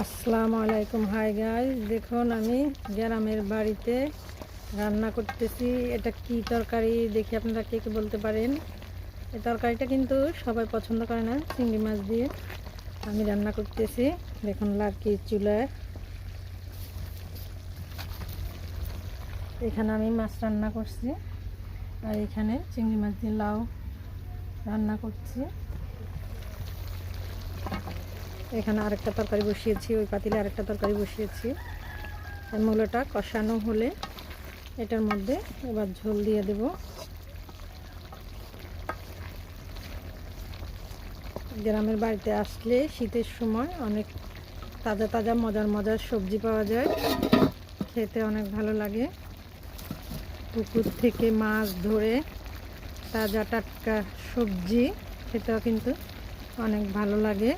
আসসালামু আলাইকুম। Hi guys, দেখুন আমি গ্রামের বাড়িতে রান্না করতেছি। এটা কি তরকারি দেখি আপনারা কে কে বলতে পারেন। এই তরকারিটা কিন্তু সবাই পছন্দ করে না। চিংড়ি মাছ দিয়ে আমি রান্না করতেছি। দেখুন লার্কির চুলায় এখানে আমি মাছ রান্না করছি, আর এখানে চিংড়ি মাছ দিয়ে লাউ রান্না করছি। এখানে আরেকটা তরকারি বসিয়েছি, ওই পাতিলে আরেকটা তরকারি বসিয়েছি। মূলাটা কষানো হলে এটার মধ্যে এবার ঝোল দিয়ে দেব। গ্রামের বাড়িতে আসলে শীতের সময় অনেক তাজা তাজা মজার মজার সবজি পাওয়া যায়, খেতে অনেক ভালো লাগে। পুকুর থেকে মাছ ধরে তাজা টাটকা সবজি খেতেও কিন্তু অনেক ভালো লাগে।